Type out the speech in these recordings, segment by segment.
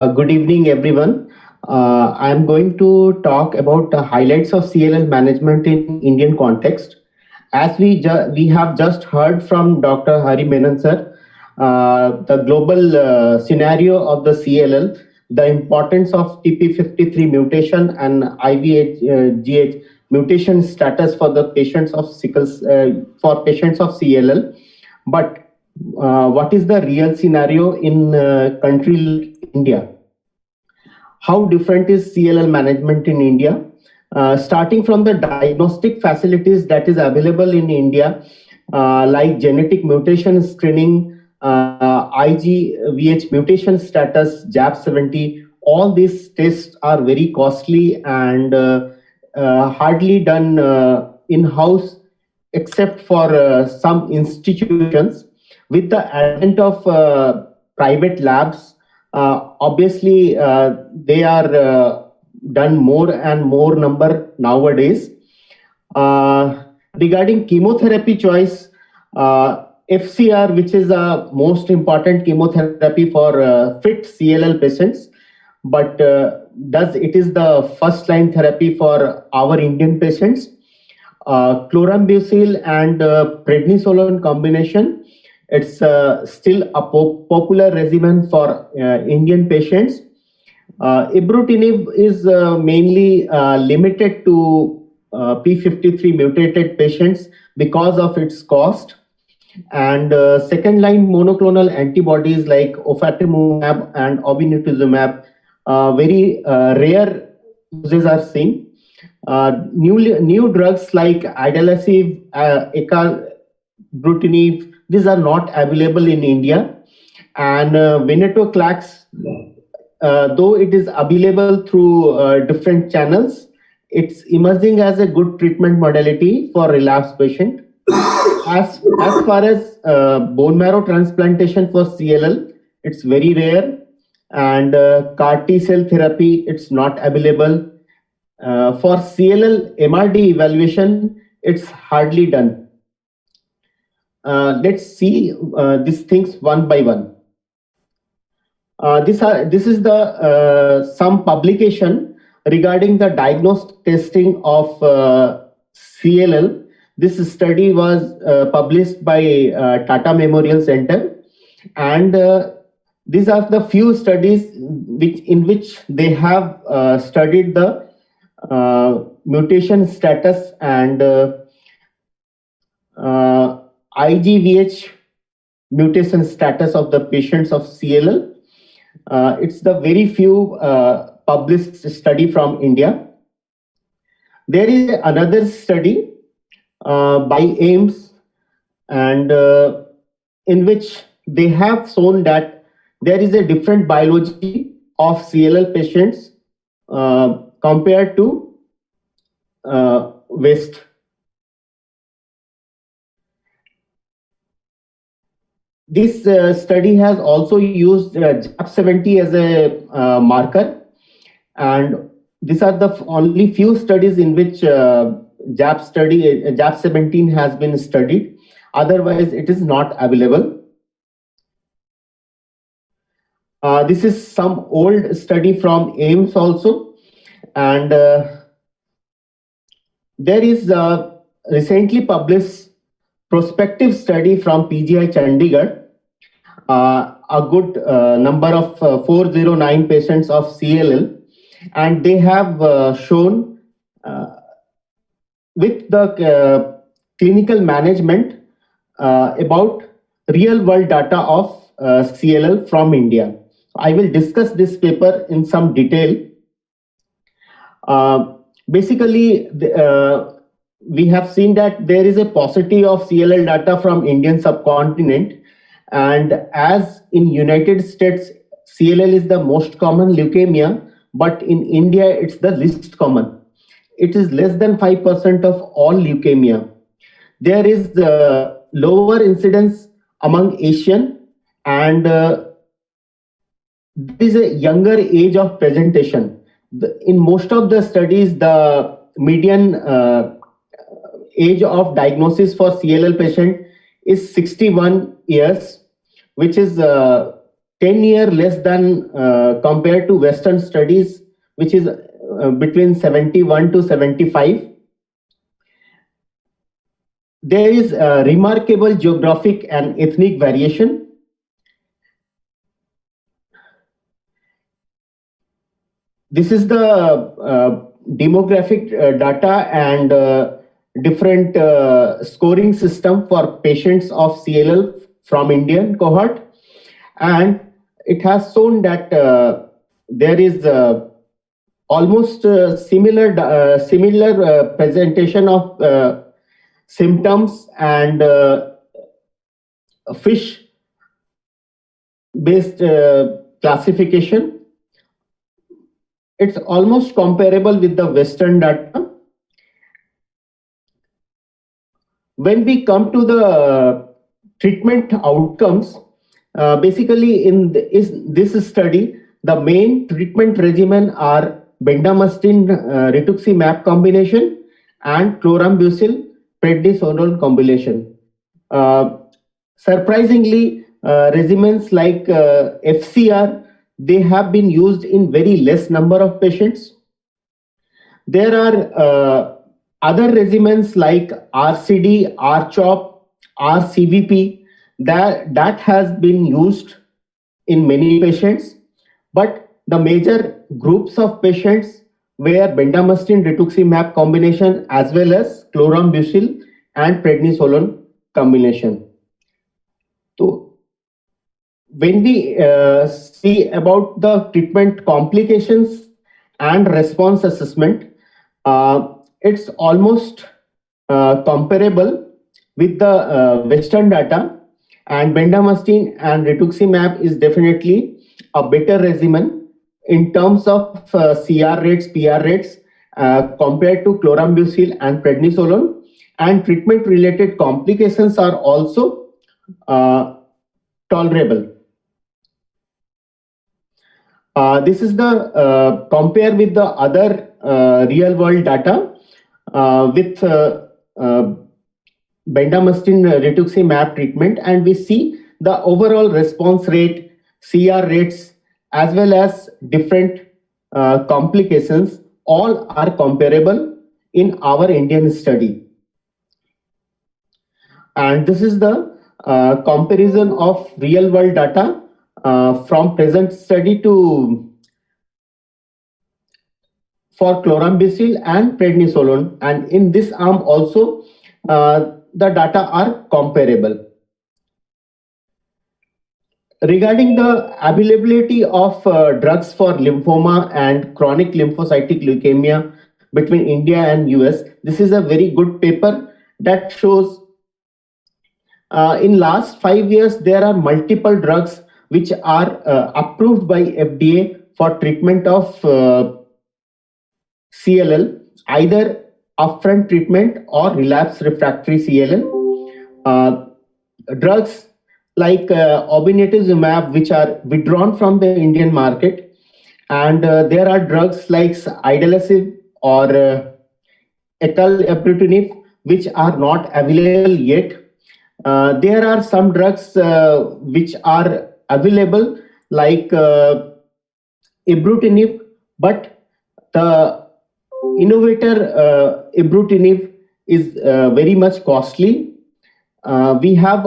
Good evening, everyone. I am going to talk about the highlights of CLL management in Indian context. As we have just heard from Dr. Hari Menon sir, the global scenario of the CLL, the importance of TP53 mutation and IVH mutation status for the patients of for patients of CLL. But what is the real scenario in country like India? How different is CLL management in India? Starting from the diagnostic facilities that is available in India, like genetic mutation screening, IGVH mutation status, JAP70, all these tests are very costly and hardly done in-house except for some institutions. With the advent of private labs, obviously they are done more and more number nowadays. Regarding chemotherapy choice, FCR, which is the most important chemotherapy for fit CLL patients, but it is the first line therapy for our Indian patients. Chlorambucil and prednisolone combination, it's still a popular regimen for Indian patients. Ibrutinib is mainly limited to P53 mutated patients because of its cost. And second line monoclonal antibodies like ofatumumab and obinutuzumab, very rare uses are seen. New drugs like idelalisib, acalabrutinib, these are not available in India. And venetoclax, though it is available through different channels, it's emerging as a good treatment modality for relapsed patient. As far as bone marrow transplantation for CLL, it's very rare, and CAR T cell therapy, it's not available. For CLL MRD evaluation, it's hardly done. Let's see these things one by one. This is the some publication regarding the diagnostic testing of CLL. This study was published by Tata Memorial Center, and these are the few studies in which they have studied the mutation status and IGVH mutation status of the patients of CLL. It's the very few published study from India. There is another study by AIMS, and in which they have shown that there is a different biology of CLL patients compared to West. This study has also used JAP70 as a marker, and these are the only few studies in which JAP17 has been studied. Otherwise, it is not available. This is some old study from AIMS also, and there is a recently published prospective study from PGI Chandigarh. A good number of 409 patients of CLL, and they have shown with the clinical management about real world data of CLL from India. I will discuss this paper in some detail. Basically, we have seen that there is a paucity of CLL data from Indian subcontinent, and as in United States, CLL is the most common leukemia, but in India, it's the least common. It is less than 5% of all leukemia. There is the lower incidence among Asian, and there is a younger age of presentation. In most of the studies, the median age of diagnosis for CLL patient is 61 years, which is 10-year less than compared to Western studies, which is between 71 to 75. There is a remarkable geographic and ethnic variation. This is the demographic data and different scoring system for patients of CLL from Indian cohort, and it has shown that there is almost similar presentation of symptoms and fish based classification. It's almost comparable with the Western data. When we come to the treatment outcomes, basically in this study, the main treatment regimen are bendamustine rituximab combination and chlorambucil prednisolone combination. Surprisingly, regimens like FCR, they have been used in very less number of patients. There are other regimens like RCD, RCHOP, RCVP that has been used in many patients, but the major groups of patients were bendamustine rituximab combination as well as chlorambucil and prednisolone combination. So when we see about the treatment complications and response assessment, it's almost comparable with the Western data, and bendamustine and rituximab is definitely a better regimen in terms of CR rates, PR rates compared to chlorambucil and prednisolone, and treatment related complications are also tolerable. This is the compare with the other real world data with bendamustine rituximab treatment, and we see the overall response rate, CR rates, as well as different complications, all are comparable in our Indian study. And this is the comparison of real world data from present study to for chlorambucil and prednisolone, and in this arm also the data are comparable. Regarding the availability of drugs for lymphoma and chronic lymphocytic leukemia between India and US, this is a very good paper that shows in last 5 years there are multiple drugs which are approved by FDA for treatment of CLL, either upfront treatment or relapse refractory CLL. Drugs like obinutuzumab, which are withdrawn from the Indian market, and there are drugs like idelalisib or ecallantide, which are not available yet. There are some drugs which are available like ibrutinib, but the innovator ibrutinib is very much costly. We have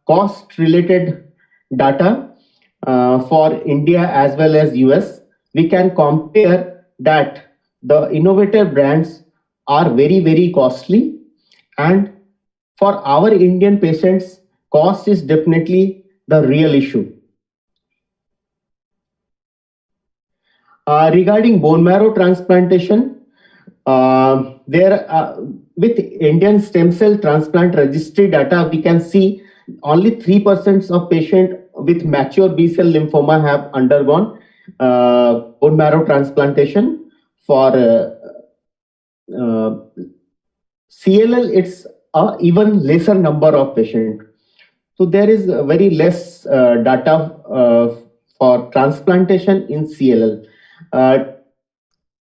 cost related data for India as well as US. We can compare that the innovator brands are very costly, and for our Indian patients, cost is definitely the real issue. Regarding bone marrow transplantation, with Indian stem cell transplant registry data, we can see only 3% of patients with mature B-cell lymphoma have undergone bone marrow transplantation. For CLL, it's an even lesser number of patients. So there is very less data for transplantation in CLL.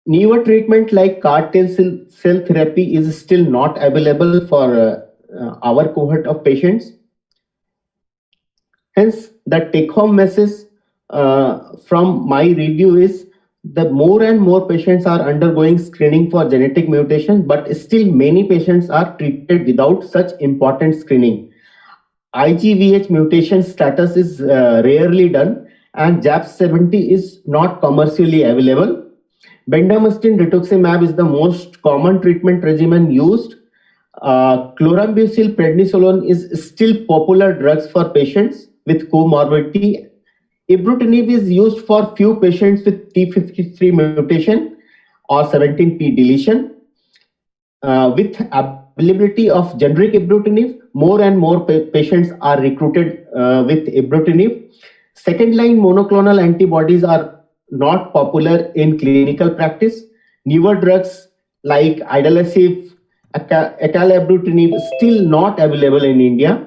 Newer treatment like CAR T cell therapy is still not available for our cohort of patients. Hence, the take-home message from my review is the more and more patients are undergoing screening for genetic mutation, but still many patients are treated without such important screening. IGVH mutation status is rarely done, and JAP70 is not commercially available. Bendamustine rituximab is the most common treatment regimen used. Chlorambucil prednisolone is still popular drugs for patients with comorbidity. Ibrutinib is used for few patients with T53 mutation or 17p deletion. With availability of generic ibrutinib, more and more patients are recruited with ibrutinib. Second line monoclonal antibodies are not popular in clinical practice. Newer drugs like idelalisib, acalabrutinib still not available in India.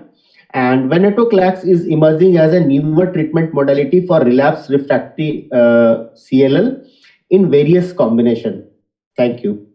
And venetoclax is emerging as a newer treatment modality for relapse refractory CLL in various combinations. Thank you.